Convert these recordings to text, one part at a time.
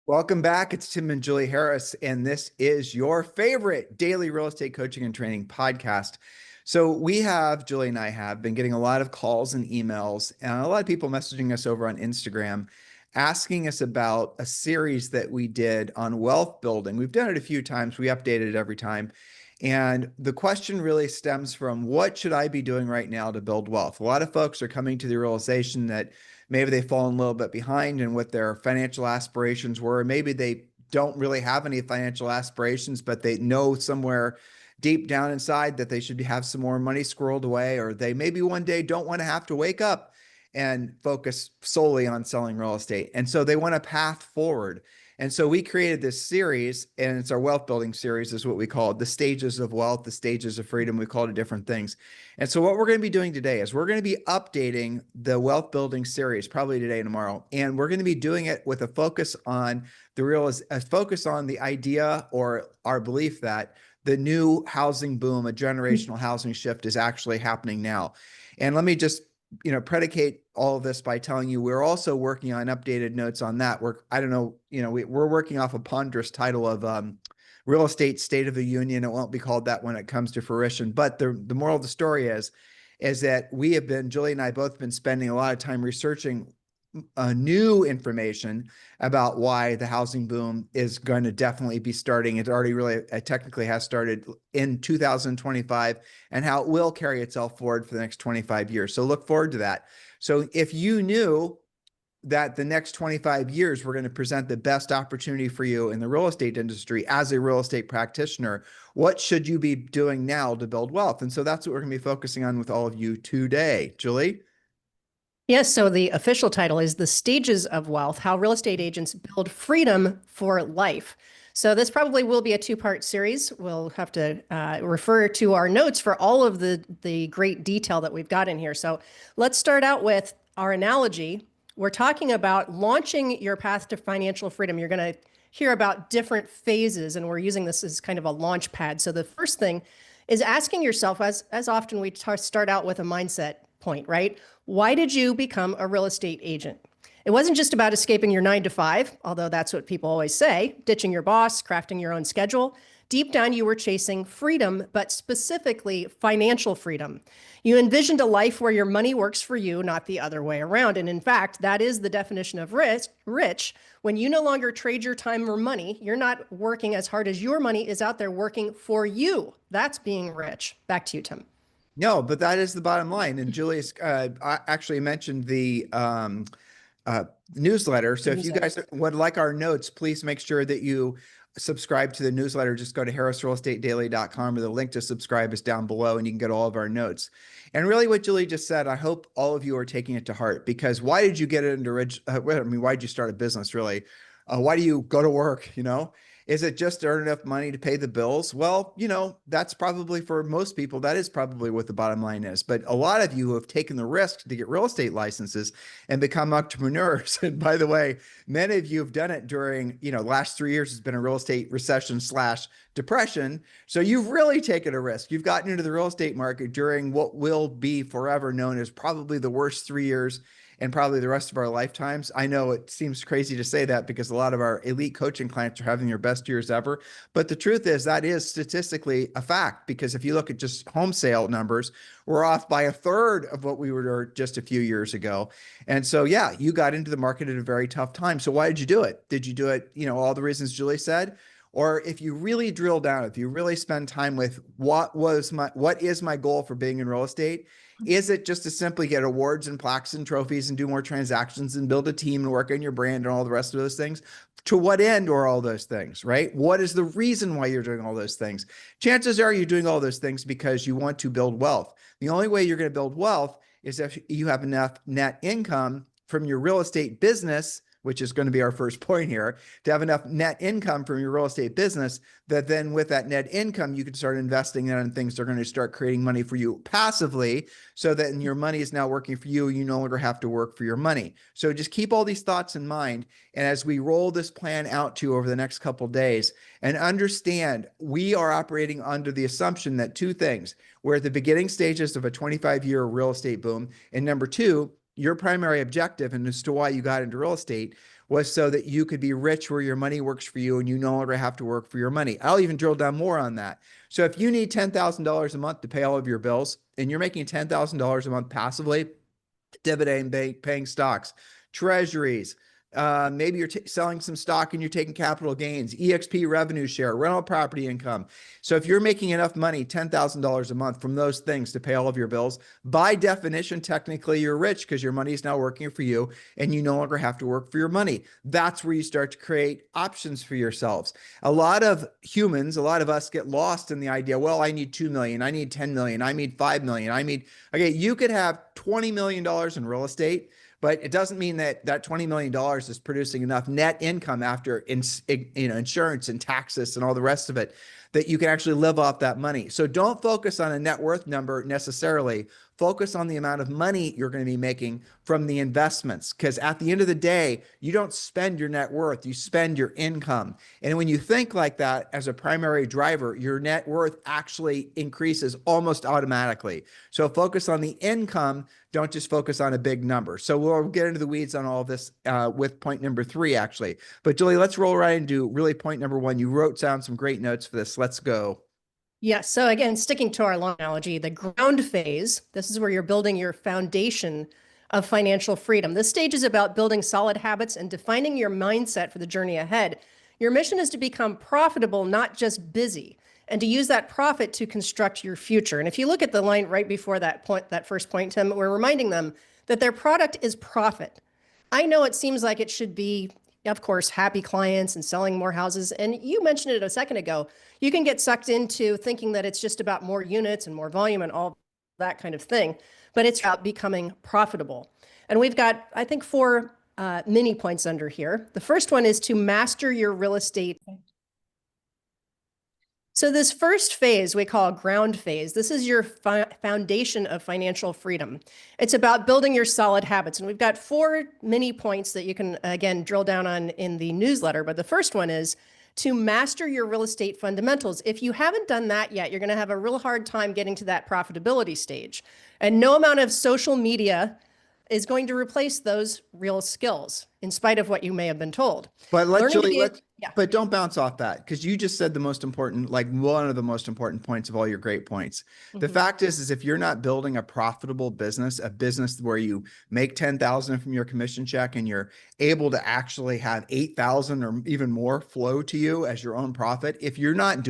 Welcome back. It's Tim and Julie Harris, and this is your favorite daily real estate coaching and training podcast. So Julie and I have been getting a lot of calls and emails, and a lot of people messaging us over on Instagram, asking us about a series that we did on wealth building. We've done it a few times. We update it every time. And the question really stems from, what should I be doing right now to build wealth? A lot of folks are coming to the realization that maybe they've fallen a little bit behind in what their financial aspirations were. Maybe they don't really have any financial aspirations, but they know somewhere deep down inside that they should have some more money squirreled away, or they maybe one day don't want to have to wake up and focus solely on selling real estate. And so they want a path forward. And so we created this series, and it's our wealth building series is what we call it, the stages of wealth, the stages of freedom. We called it different things. And so what we're going to be doing today is we're going to be updating the wealth building series, probably today and tomorrow. And we're going to be doing it with a focus on the idea or our belief that the new housing boom, a generational housing shift, is actually happening now. And let me just predicate all of this by telling you we're also working on updated notes on that. We're working off a ponderous title of Real Estate State of the Union. It won't be called that when it comes to fruition. But the moral of the story is that Julie and I both been spending a lot of time researching new information about why the housing boom is going to definitely be starting. It already really technically has started in 2025, and how it will carry itself forward for the next 25 years. So look forward to that. So if you knew that the next 25 years were going to present the best opportunity for you in the real estate industry as a real estate practitioner, what should you be doing now to build wealth? And so that's what we're going to be focusing on with all of you today. Julie? Yes, so the official title is The Stages of Wealth, How Real Estate Agents Build Freedom for Life. So this probably will be a two-part series. We'll have to refer to our notes for all of the great detail that we've got in here. So let's start out with our analogy. We're talking about launching your path to financial freedom. You're going to hear about different phases, and we're using this as kind of a launch pad. So the first thing is asking yourself, as often we start out with a mindset point, right? Why did you become a real estate agent? It wasn't just about escaping your 9 to 5, although that's what people always say, ditching your boss, crafting your own schedule. Deep down, you were chasing freedom, but specifically financial freedom. You envisioned a life where your money works for you, not the other way around. And in fact, that is the definition of rich. When you no longer trade your time or money, you're not working as hard as your money is out there working for you. That's being rich. Back to you, Tim. No, but that is the bottom line. And Julius actually mentioned the newsletter. So if you guys would like our notes, please make sure that you subscribe to the newsletter. Just go to harrisrealestatedaily.com, or the link to subscribe is down below, and you can get all of our notes. And really what Julie just said, I hope all of you are taking it to heart, because why did you get into why did you start a business, really? Why do you go to work, Is it just to earn enough money to pay the bills? Well, that's probably, for most people, that is probably what the bottom line is. But a lot of you have taken the risk to get real estate licenses and become entrepreneurs. And by the way, many of you have done it during, last 3 years has been a real estate recession / depression. So you've really taken a risk. You've gotten into the real estate market during what will be forever known as probably the worst 3 years and probably the rest of our lifetimes. I know it seems crazy to say that, because a lot of our elite coaching clients are having their best years ever. But the truth is that is statistically a fact, because if you look at just home sale numbers, we're off by 1/3 of what we were just a few years ago. And so, yeah, you got into the market at a very tough time. So why did you do it? Did you do it, all the reasons Julie said? Or if you really drill down, if you really spend time with what is my goal for being in real estate? Is it just to simply get awards and plaques and trophies and do more transactions and build a team and work on your brand and all the rest of those things? To what end are all those things, right? What is the reason why you're doing all those things? Chances are you're doing all those things because you want to build wealth. The only way you're going to build wealth is if you have enough net income from your real estate business, which is going to be our first point here, to have enough net income from your real estate business that then with that net income, you can start investing that in things that are going to start creating money for you passively, so that your money is now working for you. You no longer have to work for your money. So just keep all these thoughts in mind. And as we roll this plan out to you over the next couple of days, and understand we are operating under the assumption that two things: we're at the beginning stages of a 25-year real estate boom. And number two, your primary objective, and as to why you got into real estate, was so that you could be rich where your money works for you and you no longer have to work for your money. I'll even drill down more on that. So if you need $10,000 a month to pay all of your bills and you're making $10,000 a month passively, dividend paying stocks, treasuries, maybe you're selling some stock and you're taking capital gains, EXP revenue share, rental property income. So if you're making enough money, $10,000 a month from those things to pay all of your bills, by definition, technically you're rich because your money is now working for you and you no longer have to work for your money. That's where you start to create options for yourselves. A lot of humans, a lot of us get lost in the idea, well, I need 2 million, I need 10 million, I need 5 million, okay, you could have $20 million in real estate, but it doesn't mean that that $20 million is producing enough net income after insurance and taxes and all the rest of it that you can actually live off that money. So don't focus on a net worth number necessarily. Focus on the amount of money you're going to be making from the investments. Because at the end of the day, you don't spend your net worth, you spend your income. And when you think like that as a primary driver, your net worth actually increases almost automatically. So focus on the income. Don't just focus on a big number. So we'll get into the weeds on all of this with point number 3, actually. But Julie, let's roll right into really point number 1. You wrote down some great notes for this. Let's go. Yeah. So again, sticking to our long analogy, the ground phase, this is where you're building your foundation of financial freedom. This stage is about building solid habits and defining your mindset for the journey ahead. Your mission is to become profitable, not just busy, and to use that profit to construct your future. And if you look at the line right before that point, that first point, Tim, we're reminding them that their product is profit. I know it seems like it should be, of course, happy clients and selling more houses. And you mentioned it a second ago. You can get sucked into thinking that it's just about more units and more volume and all that kind of thing, but it's about becoming profitable. And we've got, I think, 4 mini points under here. The first one is to master your real estate. So this first phase we call ground phase. This is your foundation of financial freedom. It's about building your solid habits. And we've got 4 mini points that you can, again, drill down on in the newsletter. But the first one is to master your real estate fundamentals. If you haven't done that yet, you're going to have a real hard time getting to that profitability stage. And no amount of social media is going to replace those real skills, in spite of what you may have been told. But but don't bounce off that, because you just said the most important, like one of the most important points of all your great points. The fact is if you're not building a profitable business, a business where you make 10,000 from your commission check and you're able to actually have 8,000 or even more flow to you as your own profit, if you're not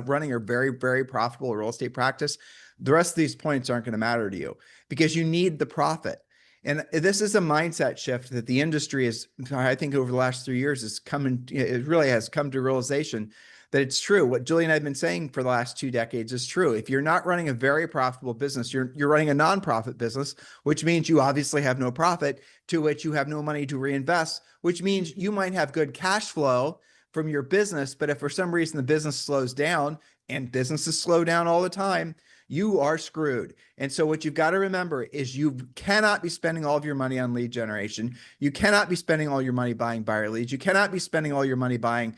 running a very, very profitable real estate practice, the rest of these points aren't going to matter to you because you need the profit. And this is a mindset shift that the industry is, I think over the last 3 years it really has come to realization that it's true. What Julie and I have been saying for the last 2 decades is true. If you're not running a very profitable business, you're running a nonprofit business, which means you obviously have no profit, to which you have no money to reinvest, which means you might have good cash flow from your business, but if for some reason the business slows down, and businesses slow down all the time, you are screwed. And so what you've got to remember is you cannot be spending all of your money on lead generation. You cannot be spending all your money buying buyer leads. You cannot be spending all your money buying,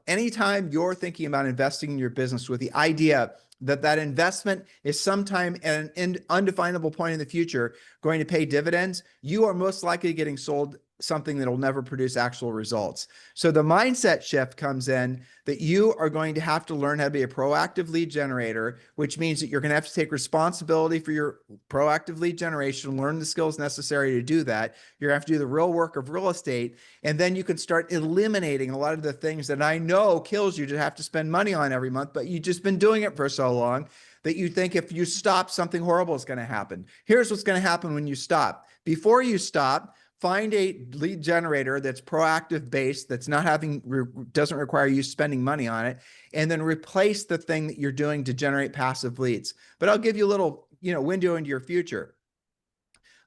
anytime you're thinking about investing in your business with the idea that that investment is sometime at an undefinable point in the future going to pay dividends, you are most likely getting sold something that will never produce actual results. So the mindset shift comes in that you are going to have to learn how to be a proactive lead generator, which means that you're going to have to take responsibility for your proactive lead generation, learn the skills necessary to do that. You're going to have to do the real work of real estate. And then you can start eliminating a lot of the things that I know kills you to have to spend money on every month, but you've just been doing it for so long that you think if you stop, something horrible is going to happen. Here's what's going to happen when you stop. Before you stop, find a lead generator that's proactive based, that's not doesn't require you spending money on it, and then replace the thing that you're doing to generate passive leads. But I'll give you a little, window into your future.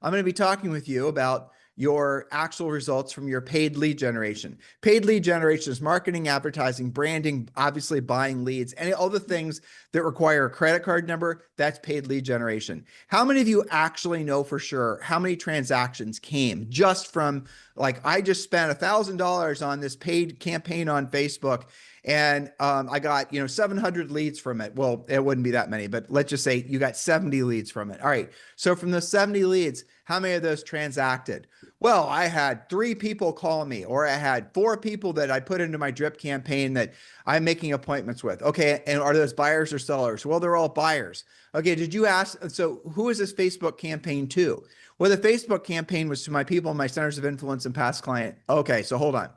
I'm going to be talking with you about your actual results from your paid lead generation. Paid lead generation is marketing, advertising, branding, obviously buying leads, and all the things that require a credit card number. That's paid lead generation. How many of you actually know for sure how many transactions came just from, like, I just spent $1,000 on this paid campaign on Facebook and I got, 700 leads from it. Well, it wouldn't be that many, but let's just say you got 70 leads from it. All right. So from those 70 leads, how many of those transacted? Well, I had 3 people call me, or I had 4 people that I put into my drip campaign that I'm making appointments with. Okay. And are those buyers or sellers? Well, they're all buyers. Okay. Did you ask? So who is this Facebook campaign to? Well, the Facebook campaign was to my people, my centers of influence and past client. Okay. So hold on.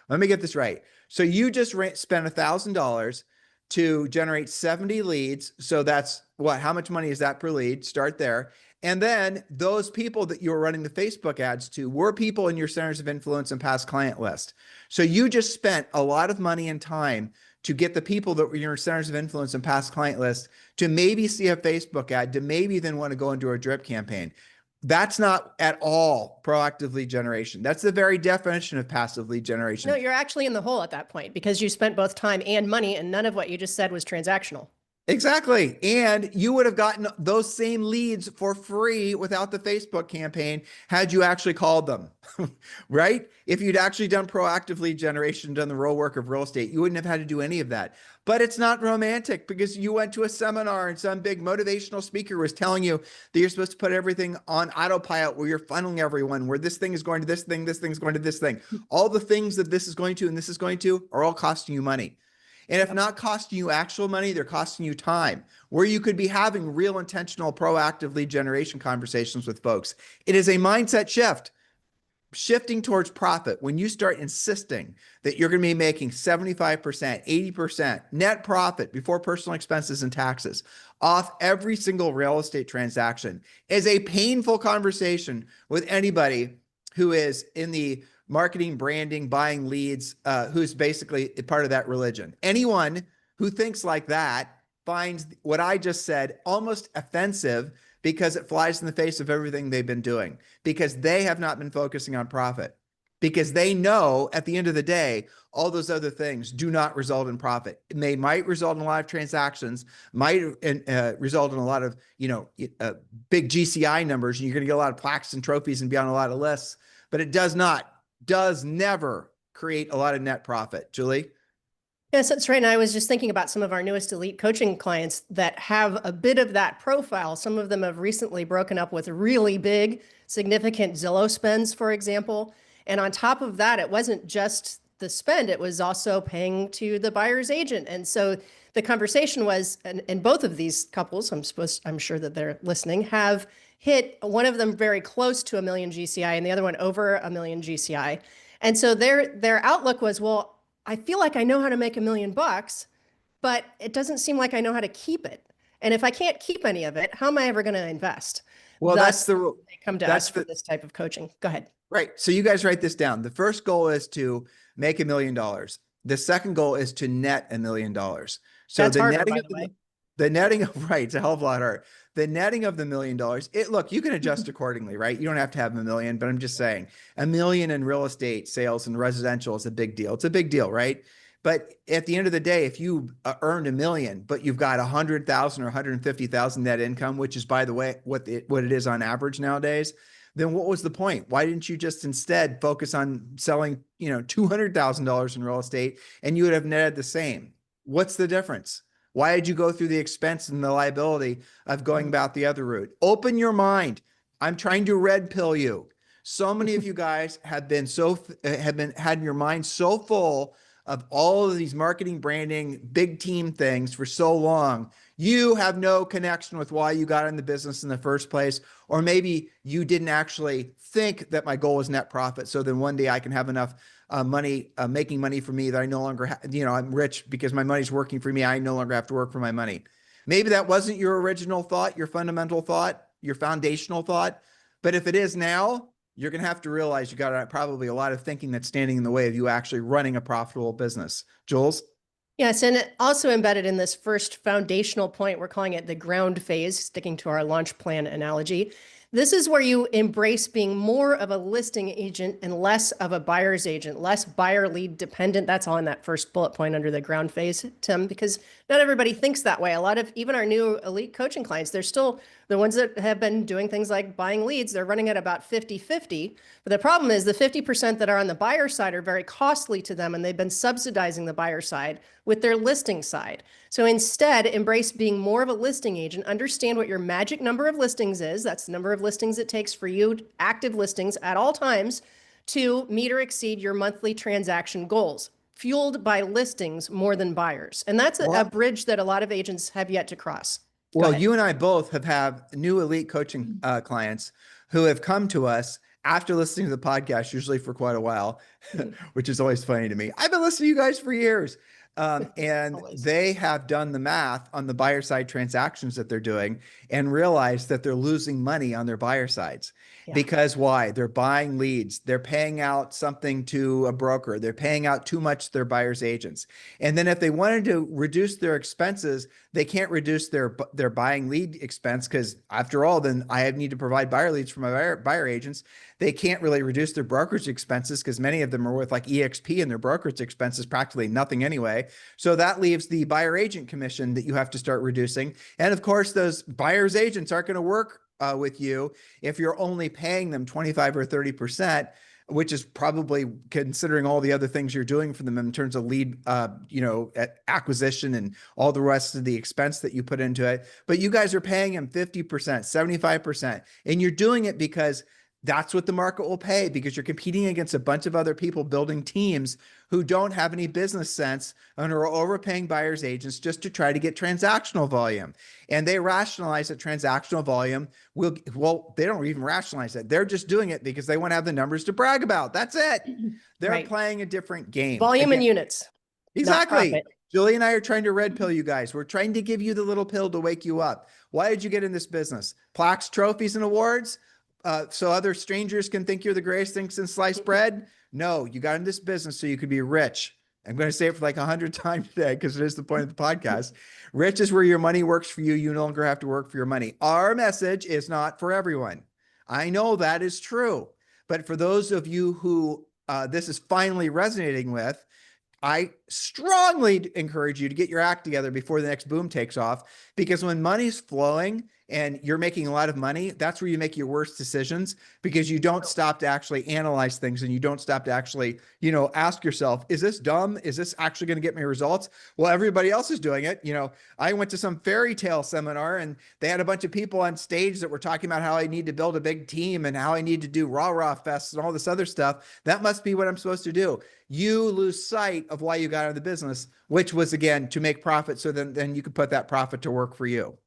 Let me get this right. So you just spent $1,000 to generate 70 leads. So that's what? How much money is that per lead? Start there. And then those people that you were running the Facebook ads to were people in your centers of influence and past client list. So you just spent a lot of money and time to get the people that were in your centers of influence and past client list to maybe see a Facebook ad, to maybe then want to go into a drip campaign. That's not at all proactive lead generation. That's the very definition of passive lead generation. No, you're actually in the hole at that point because you spent both time and money, and none of what you just said was transactional. Exactly. And you would have gotten those same leads for free without the Facebook campaign had you actually called them, right? If you'd actually done proactive lead generation, done the real work of real estate, you wouldn't have had to do any of that. But it's not romantic because you went to a seminar and some big motivational speaker was telling you that you're supposed to put everything on autopilot, where you're funneling everyone, where this thing is going to this thing, this thing's going to this thing. All the things that this is going to and this is going to are all costing you money. And if not costing you actual money, they're costing you time, where you could be having real intentional proactive lead generation conversations with folks. It is a mindset shift, shifting towards profit. When you start insisting that you're going to be making 75%, 80% net profit before personal expenses and taxes off every single real estate transaction, is a painful conversation with anybody who is in the marketing, branding, buying leads, who's basically part of that religion. Anyone who thinks like that finds what I just said almost offensive because it flies in the face of everything they've been doing, because they have not been focusing on profit, because they know at the end of the day, all those other things do not result in profit. They might result in a lot of transactions, might result in a lot of, big GCI numbers, and you're going to get a lot of plaques and trophies and be on a lot of lists, but it does never create a lot of net profit. Julie? Yes, that's right. And I was just thinking about some of our newest elite coaching clients that have a bit of that profile. Some of them have recently broken up with really big, significant Zillow spends, for example. And on top of that, it wasn't just the spend, it was also paying to the buyer's agent. And so the conversation was, and both of these couples, I'm sure that they're listening, have hit one of them very close to 1 million GCI and the other one over 1 million GCI. And so their outlook was, well, I feel like I know how to make $1 million, but it doesn't seem like I know how to keep it. And if I can't keep any of it, how am I ever going to invest? Well, Thus, they come to us for this type of coaching. Go ahead. Right. So you guys write this down. The first goal is to make $1 million. The second goal is to net $1 million. So That's the harder, netting by of the way. the netting of, right, it's a hell of a lot harder. The netting of the $1 million, look, you can adjust accordingly, right? You don't have to have 1 million, but I'm just saying 1 million in real estate sales and residential is a big deal. It's a big deal, right? But at the end of the day, if you earned 1 million, but you've got 100,000 or 150,000 net income, which is, by the way, what it is on average nowadays, then what was the point? Why didn't you just instead focus on selling, $200,000 in real estate and you would have netted the same? What's the difference? Why did you go through the expense and the liability of going about the other route? Open your mind. I'm trying to red pill you. So many of you guys have had your mind so full of all of these marketing, branding, big team things for so long, you have no connection with why you got in the business in the first place. Or maybe you didn't actually think that my goal was net profit. So then one day I can have enough money, making money for me that I no longer, I'm rich because my money's working for me. I no longer have to work for my money. Maybe that wasn't your original thought, your fundamental thought, your foundational thought. But if it is now, you're going to have to realize you got probably a lot of thinking that's standing in the way of you actually running a profitable business. Jules? Yes, and also embedded in this first foundational point, we're calling it the ground phase, sticking to our launch plan analogy. This is where you embrace being more of a listing agent and less of a buyer's agent, less buyer lead dependent. That's all in that first bullet point under the ground phase, Tim, because not everybody thinks that way. A lot of even our new elite coaching clients, they're still The ones that have been doing things like buying leads, they're running at about 50-50. But the problem is the 50% that are on the buyer side are very costly to them, and they've been subsidizing the buyer side with their listing side. So instead, embrace being more of a listing agent. Understand what your magic number of listings is. That's the number of listings it takes for you, active listings at all times, to meet or exceed your monthly transaction goals, fueled by listings more than buyers. And that's a bridge that a lot of agents have yet to cross. Well, you and I both have new elite coaching clients who have come to us after listening to the podcast, usually for quite a while, which is always funny to me. I've been listening to you guys for years. And they have done the math on the buyer side transactions that they're doing and realized that they're losing money on their buyer sides. Because why? They're buying leads. They're paying out something to a broker. They're paying out too much to their buyer's agents. And then if they wanted to reduce their expenses, they can't reduce their buying lead expense because after all, then I need to provide buyer leads for my buyer agents. They can't really reduce their brokerage expenses because many of them are with like EXP and their brokerage expenses practically nothing anyway. So that leaves the buyer agent commission that you have to start reducing. And of course, those buyer's agents aren't going to work with you if you're only paying them 25 or 30%, which is probably considering all the other things you're doing for them in terms of lead, acquisition and all the rest of the expense that you put into it. But you guys are paying them 50%, 75%, and you're doing it because that's what the market will pay, because you're competing against a bunch of other people building teams who don't have any business sense and are overpaying buyers agents just to try to get transactional volume. And they rationalize that transactional volume well, they don't even rationalize it. They're just doing it because they want to have the numbers to brag about. That's it. They're playing a different game. Volume and units. Exactly. Julie and I are trying to red pill you guys. We're trying to give you the little pill to wake you up. Why did you get in this business? Plaques, trophies, and awards? So other strangers can think you're the greatest thing since sliced bread? No, you got in this business so you could be rich. I'm going to say it for like 100 times today because it is the point of the podcast. Rich is where your money works for you. You no longer have to work for your money. Our message is not for everyone. I know that is true. But for those of you who this is finally resonating with, I strongly encourage you to get your act together before the next boom takes off, because when money's flowing and you're making a lot of money, that's where you make your worst decisions, because you don't stop to actually analyze things and you don't stop to actually, ask yourself, is this dumb? Is this actually going to get me results? Well, everybody else is doing it. I went to some fairy tale seminar and they had a bunch of people on stage that were talking about how I need to build a big team and how I need to do rah-rah fests and all this other stuff. That must be what I'm supposed to do. You lose sight of why you got out of the business, which was, again, to make profit. So then you could put that profit to work for you.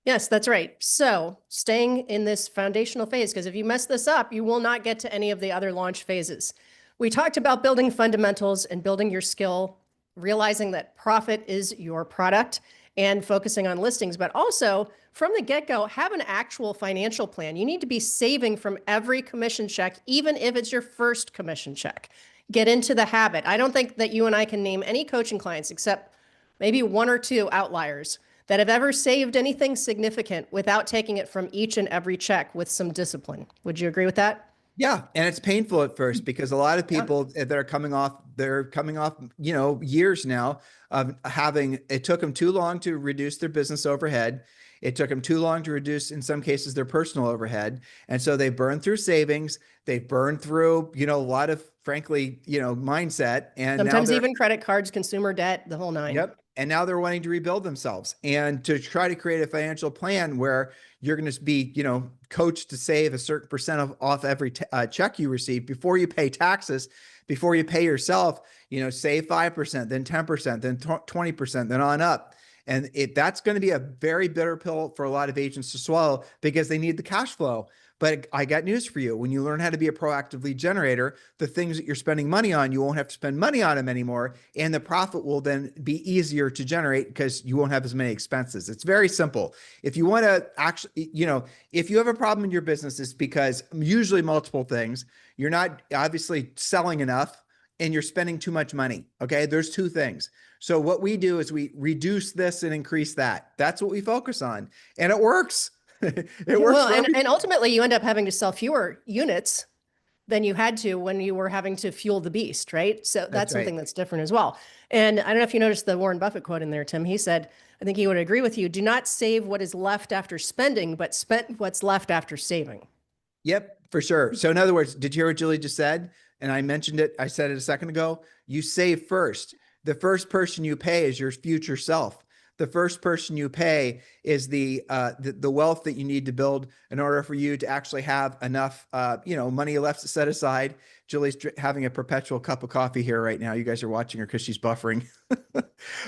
Yes, that's right. So staying in this foundational phase, because if you mess this up, you will not get to any of the other launch phases. We talked about building fundamentals and building your skill, realizing that profit is your product and focusing on listings, but also from the get-go, have an actual financial plan. You need to be saving from every commission check, even if it's your first commission check. Get into the habit. I don't think that you and I can name any coaching clients except maybe one or two outliers that have ever saved anything significant without taking it from each and every check with some discipline. Would you agree with that? Yeah. And it's painful at first because a lot of people that are coming off, years now of it took them too long to reduce their business overhead. It took them too long to reduce, in some cases, their personal overhead. And so they burned through savings. They burned through, a lot of, frankly, mindset. And sometimes even credit cards, consumer debt, the whole nine. Yep. And now they're wanting to rebuild themselves and to try to create a financial plan where you're going to be, coached to save a certain percent off every check you receive before you pay taxes, before you pay yourself, save 5%, then 10%, then 20%, then on up. And that's going to be a very bitter pill for a lot of agents to swallow because they need the cash flow. But I got news for you. When you learn how to be a proactive lead generator, the things that you're spending money on, you won't have to spend money on them anymore. And the profit will then be easier to generate because you won't have as many expenses. It's very simple. If you want to actually, if you have a problem in your business, it's because usually multiple things. You're not obviously selling enough and you're spending too much money. Okay. There's two things. So what we do is we reduce this and increase that. That's what we focus on. And it works. It works. Well, and ultimately you end up having to sell fewer units than you had to when you were having to fuel the beast, right? So that's right. something that's different as well. And I don't know if you noticed the Warren Buffett quote in there, Tim. He said, I think he would agree with you, do not save what is left after spending, but spend what's left after saving. Yep, for sure. So in other words, did you hear what Julie just said? And I mentioned it. I said it a second ago. You save first. The first person you pay is your future self. The first person you pay is the wealth that you need to build in order for you to actually have enough money left to set aside. Julie's having a perpetual cup of coffee here right now. You guys are watching her because she's buffering.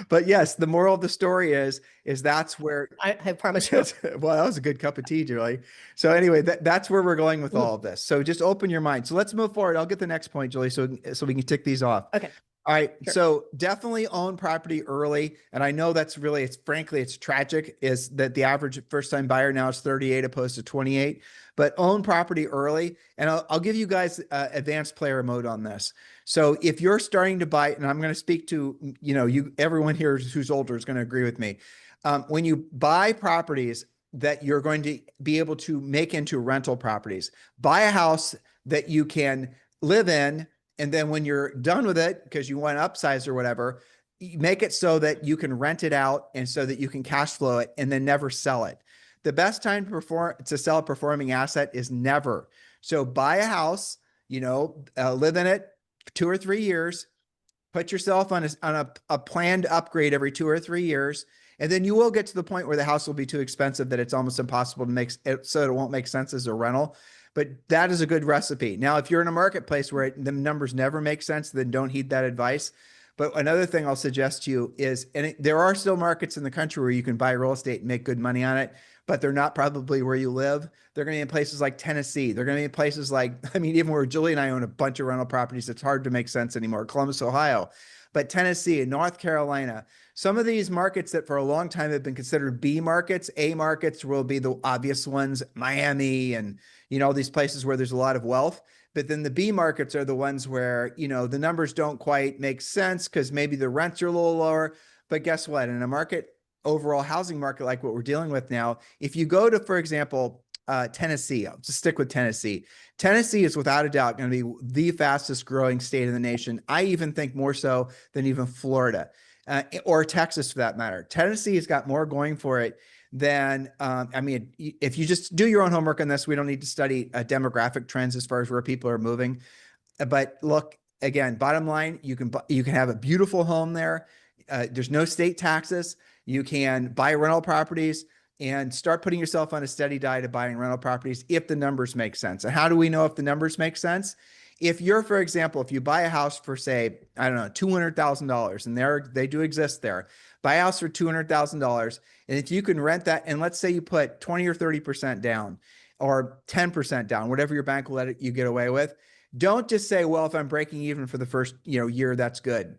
But yes, the moral of the story is that's where I promise you. well, that was a good cup of tea, Julie. So anyway, that's where we're going with all of this. So just open your mind. So let's move forward. I'll get the next point, Julie, so we can tick these off. Okay. All right. Sure. So definitely own property early. And I know that's really, frankly, it's tragic is that the average first time buyer now is 38 opposed to 28, but own property early. And I'll give you guys advanced player mode on this. So if you're starting to buy, and I'm going to speak to, everyone here who's older is going to agree with me. When you buy properties that you're going to be able to make into rental properties, buy a house that you can live in. And then when you're done with it, because you want to upsize or whatever, you make it so that you can rent it out and so that you can cash flow it and then never sell it. The best time to sell a performing asset is never. So buy a house, live in it for 2 or 3 years, put yourself on a planned upgrade every 2 or 3 years. And then you will get to the point where the house will be too expensive that it's almost impossible to make it so it won't make sense as a rental. But that is a good recipe. Now, if you're in a marketplace where the numbers never make sense, then don't heed that advice. But another thing I'll suggest to you is, there are still markets in the country where you can buy real estate and make good money on it, but they're not probably where you live. They're going to be in places like Tennessee. They're going to be in places like, even where Julie and I own a bunch of rental properties, it's hard to make sense anymore. Columbus, Ohio. But Tennessee and North Carolina, some of these markets that for a long time have been considered B markets, A markets will be the obvious ones, Miami and, these places where there's a lot of wealth. But then the B markets are the ones where, the numbers don't quite make sense because maybe the rents are a little lower. But guess what? In a market, overall housing market like what we're dealing with now, if you go to, for example, Tennessee, I'll just stick with Tennessee. Tennessee is without a doubt going to be the fastest growing state in the nation. I even think more so than even Florida or Texas for that matter. Tennessee has got more going for it than, if you just do your own homework on this, we don't need to study demographic trends as far as where people are moving. But look, again, bottom line, you can have a beautiful home there. There's no state taxes. You can buy rental properties and start putting yourself on a steady diet of buying rental properties if the numbers make sense. And how do we know if the numbers make sense? If you're, for example, if you buy a house for, say, I don't know, $200,000, and they do exist there, buy a house for $200,000. And if you can rent that, and let's say you put 20 or 30% down or 10% down, whatever your bank will let you get away with, don't just say, well, if I'm breaking even for the first year, that's good.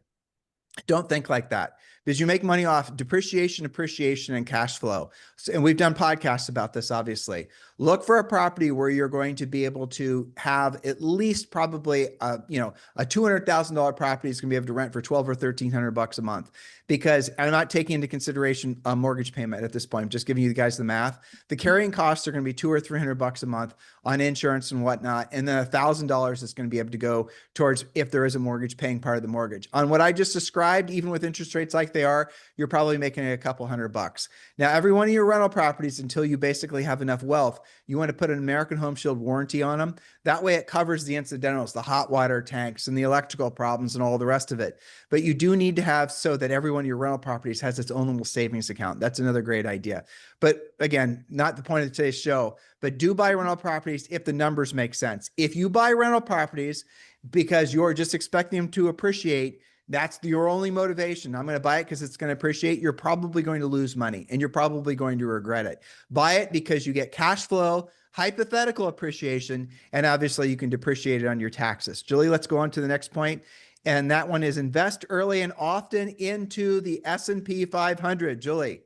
Don't think like that, because you make money off depreciation, appreciation, and cash flow. And we've done podcasts about this, obviously. Look for a property where you're going to be able to have at least probably, a $200,000 property is going to be able to rent for $1,200 or $1,300 a month. Because I'm not taking into consideration a mortgage payment at this point. I'm just giving you guys the math. The carrying costs are going to be $200 or $300 a month on insurance and whatnot. And then $1,000 is going to be able to go towards, if there is a mortgage, paying part of the mortgage. On what I just described, even with interest rates like they are, you're probably making a couple $100. Now, every one of your rental properties, until you basically have enough wealth, you want to put an American Home Shield warranty on them. That way it covers the incidentals, the hot water tanks and the electrical problems and all the rest of it. But you do need to have so that every one of your rental properties has its own little savings account. That's another great idea. But again, not the point of today's show, but do buy rental properties if the numbers make sense. If you buy rental properties because you're just expecting them to appreciate, that's your only motivation. I'm going to buy it because it's going to appreciate. You're probably going to lose money and you're probably going to regret it. Buy it because you get cash flow, hypothetical appreciation, and obviously you can depreciate it on your taxes. Julie, let's go on to the next point. And that one is invest early and often into the S&P 500. Julie.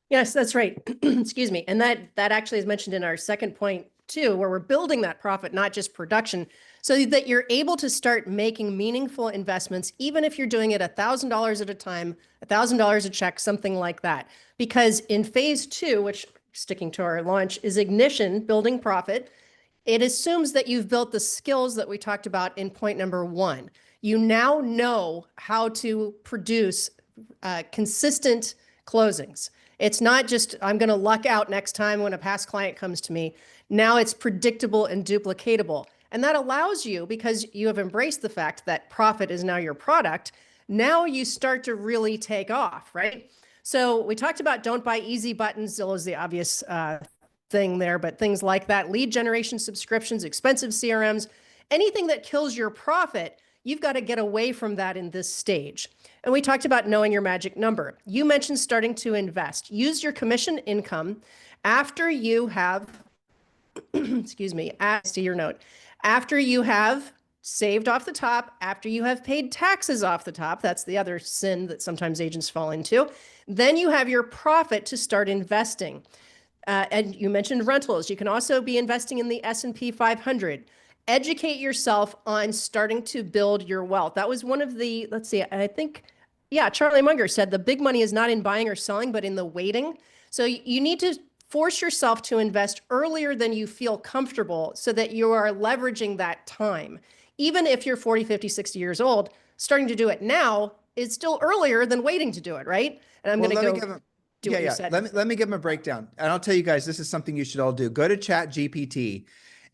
Yes, that's right. Excuse me. And that actually is mentioned in our second point too, where we're building that profit, not just production, so that you're able to start making meaningful investments, even if you're doing it $1,000 at a time, $1,000 a check, something like that. Because in phase 2, which sticking to our launch is ignition, building profit, It assumes that you've built the skills that we talked about in point number 1. You now know how to produce consistent closings. It's not just, I'm going to luck out next time when a past client comes to me. Now it's predictable and duplicatable. And that allows you, because you have embraced the fact that profit is now your product, now you start to really take off, right? So we talked about don't buy easy buttons. Zillow is the obvious thing there, but things like that, lead generation subscriptions, expensive CRMs, anything that kills your profit, you've got to get away from that in this stage. And we talked about knowing your magic number. You mentioned starting to invest. Use your commission income after you have, excuse me, add to your note, after you have saved off the top, after you have paid taxes off the top, that's the other sin that sometimes agents fall into, then you have your profit to start investing. And you mentioned rentals. You can also be investing in the S&P 500. Educate yourself on starting to build your wealth. That was one of the, let's see, I think, yeah, Charlie Munger said the big money is not in buying or selling, but in the waiting. So you need to force yourself to invest earlier than you feel comfortable so that you are leveraging that time. Even if you're 40, 50, 60 years old, starting to do it now is still earlier than waiting to do it, right? And I'm going to go do what you said. Let me give them a breakdown. And I'll tell you guys, this is something you should all do. Go to Chat GPT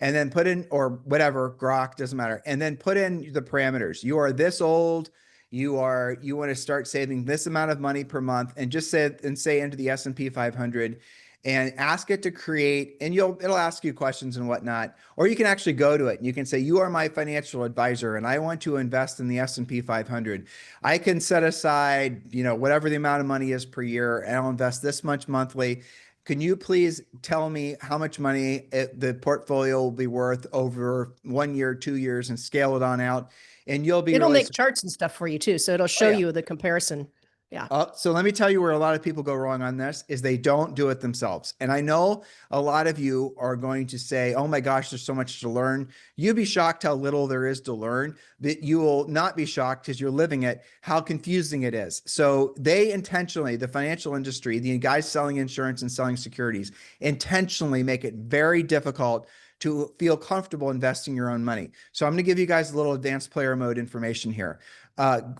and then put in, or whatever, Grok, doesn't matter. And then put in the parameters. You are this old. You want to start saving this amount of money per month, and just say into the S&P 500 and ask it to create, and it'll ask you questions and whatnot. Or you can actually go to it and you can say, you are my financial advisor and I want to invest in the S&P 500. I can set aside, whatever the amount of money is per year, and I'll invest this much monthly. Can you please tell me how much money the portfolio will be worth over 1 year, 2 years, and scale it on out? And it'll really make charts and stuff for you too. So it'll show you the comparison. Yeah. So let me tell you where a lot of people go wrong on this is they don't do it themselves. And I know a lot of you are going to say, oh my gosh, there's so much to learn. You'd be shocked how little there is to learn, but you will not be shocked because you're living it, how confusing it is. So they intentionally, the financial industry, the guys selling insurance and selling securities, intentionally make it very difficult to feel comfortable investing your own money. So I'm going to give you guys a little advanced player mode information here.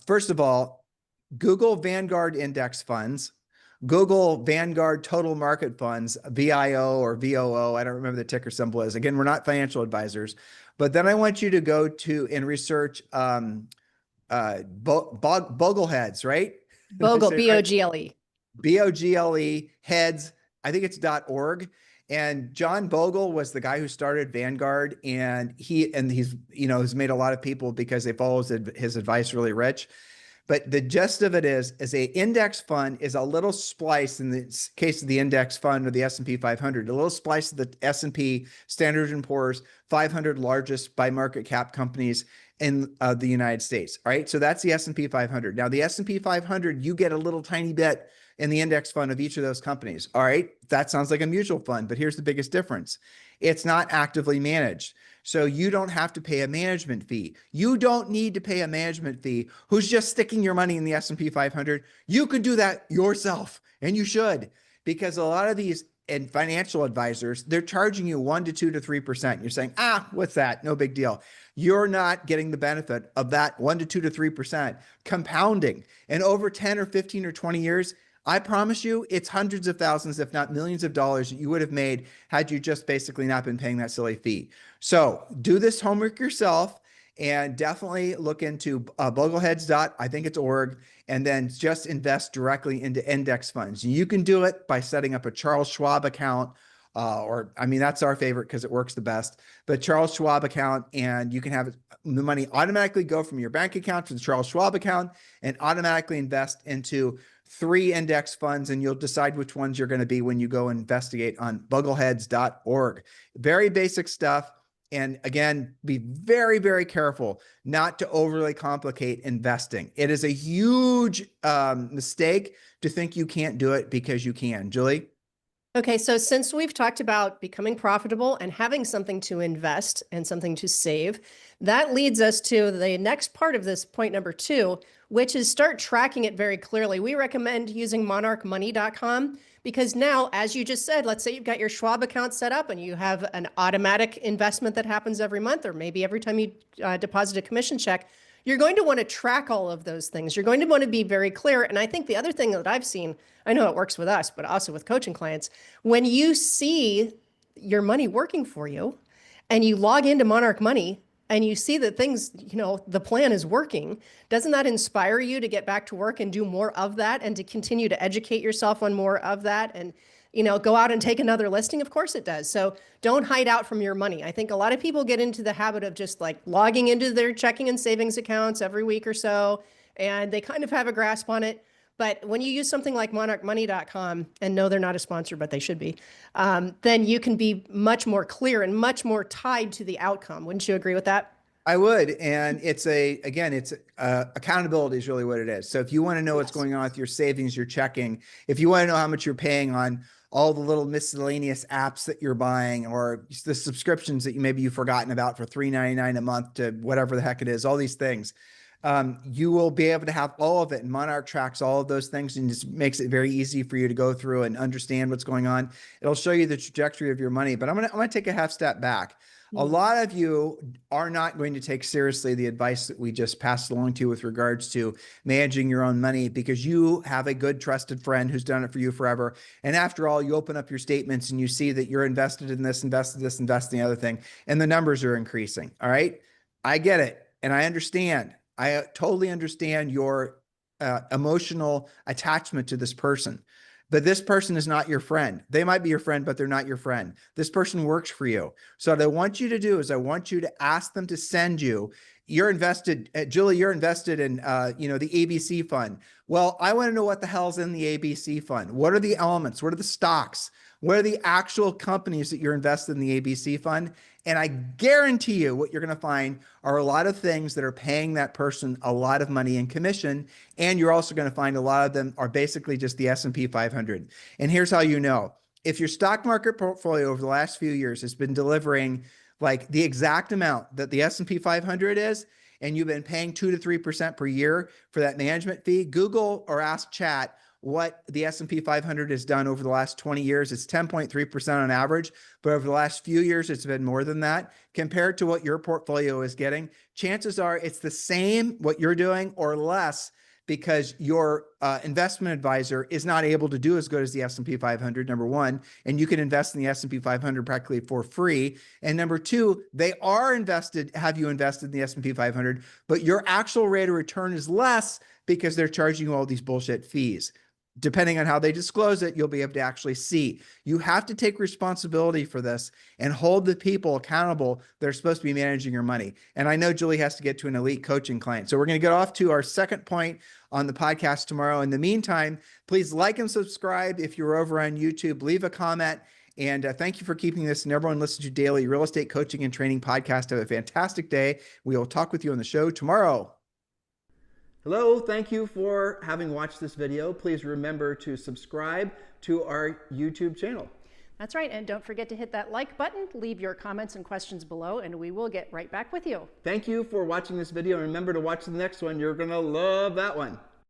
First of all, Google Vanguard Index Funds, Google Vanguard Total Market Funds, VIO or VOO. I don't remember the ticker symbol is. Again, we're not financial advisors. But then I want you to go to and research Bogleheads, right? Bogle, B-O-G-L-E. B-O-G-L-E, heads, I think it's .org. And John Bogle was the guy who started Vanguard, and he's has made a lot of people, because they follow his advice, really rich. But the gist of it is a index fund is a little splice, in the case of the index fund or the S&P 500, a little splice of the S&P Standard & Poor's 500 largest by market cap companies in the United States. All right. So that's the S&P 500. Now the S&P 500, you get a little tiny bit in the index fund of each of those companies. All right. That sounds like a mutual fund, but here's the biggest difference. It's not actively managed. So you don't have to pay a management fee. You don't need to pay a management fee who's just sticking your money in the S&P 500. You could do that yourself, and you should, because a lot of these financial advisors, they're charging you 1 to 2 to 3%. You're saying, what's that? No big deal. You're not getting the benefit of that 1 to 2 to 3% compounding. And over 10 or 15 or 20 years, I promise you, it's hundreds of thousands, if not millions of dollars that you would have made had you just basically not been paying that silly fee. So do this homework yourself, and definitely look into Bogleheads. I think it's org, and then just invest directly into index funds. You can do it by setting up a Charles Schwab account, that's our favorite because it works the best, but Charles Schwab account, and you can have the money automatically go from your bank account to the Charles Schwab account and automatically invest into 3 index funds, and you'll decide which ones you're going to be when you go investigate on bogleheads.org. Very basic stuff. And again, be very, very careful not to overly complicate investing. It is a huge mistake to think you can't do it, because you can. Julie? Okay, so since we've talked about becoming profitable and having something to invest and something to save, that leads us to the next part of this point number 2, which is start tracking it very clearly. We recommend using monarchmoney.com because now, as you just said, let's say you've got your Schwab account set up and you have an automatic investment that happens every month, or maybe every time you deposit a commission check. You're going to want to track all of those things. You're going to want to be very clear. And I think the other thing that I've seen, I know it works with us, but also with coaching clients, when you see your money working for you and you log into Monarch Money and you see that things, the plan is working, doesn't that inspire you to get back to work and do more of that and to continue to educate yourself on more of that and go out and take another listing? Of course it does. So don't hide out from your money. I think a lot of people get into the habit of just like logging into their checking and savings accounts every week or so, and they kind of have a grasp on it. But when you use something like monarchmoney.com, and no, they're not a sponsor, but they should be, then you can be much more clear and much more tied to the outcome. Wouldn't you agree with that? I would. And it's accountability is really what it is. So if you want to know what's going on with your savings, your checking, if you want to know how much you're paying on all the little miscellaneous apps that you're buying, or the subscriptions that maybe you've forgotten about for $3.99 a month to whatever the heck it is, all these things, you will be able to have all of it. And Monarch tracks all of those things and just makes it very easy for you to go through and understand what's going on. It'll show you the trajectory of your money. But I'm gonna take a half step back. A lot of you are not going to take seriously the advice that we just passed along to you with regards to managing your own money, because you have a good trusted friend who's done it for you forever. And after all, you open up your statements and you see that you're invested in this, invested this, invested in the other thing, and the numbers are increasing. All right. I get it. And I understand. I totally understand your emotional attachment to this person. But this person is not your friend. They might be your friend, but they're not your friend. This person works for you. So what I want you to do is I want you to ask them to send you, you're invested, Julie, you're invested in, the ABC fund. Well, I want to know what the hell's in the ABC fund. What are the elements? What are the stocks? What are the actual companies that you're invested in the ABC fund? And I guarantee you what you're going to find are a lot of things that are paying that person a lot of money in commission. And you're also going to find a lot of them are basically just the S&P 500. And here's how you know. If your stock market portfolio over the last few years has been delivering like the exact amount that the S&P 500 is, and you've been paying 2 to 3% per year for that management fee, Google or ask chat what the S&P 500 has done over the last 20 years. It's 10.3% on average, but over the last few years, it's been more than that. Compared to what your portfolio is getting, chances are it's the same what you're doing or less, because your investment advisor is not able to do as good as the S&P 500, number one, and you can invest in the S&P 500 practically for free. And number two, they have you invested in the S&P 500, but your actual rate of return is less because they're charging you all these bullshit fees. Depending on how they disclose it, you'll be able to actually see. You have to take responsibility for this and hold the people accountable that are supposed to be managing your money. And I know Julie has to get to an elite coaching client. So we're going to get off to our second point on the podcast tomorrow. In the meantime, please like and subscribe. If you're over on YouTube, leave a comment. And thank you for keeping this and everyone listen to Daily Real Estate Coaching and Training Podcast. Have a fantastic day. We will talk with you on the show tomorrow. Hello, thank you for having watched this video. Please remember to subscribe to our YouTube channel. That's right. And don't forget to hit that like button, leave your comments and questions below, and we will get right back with you. Thank you for watching this video. And remember to watch the next one. You're going to love that one.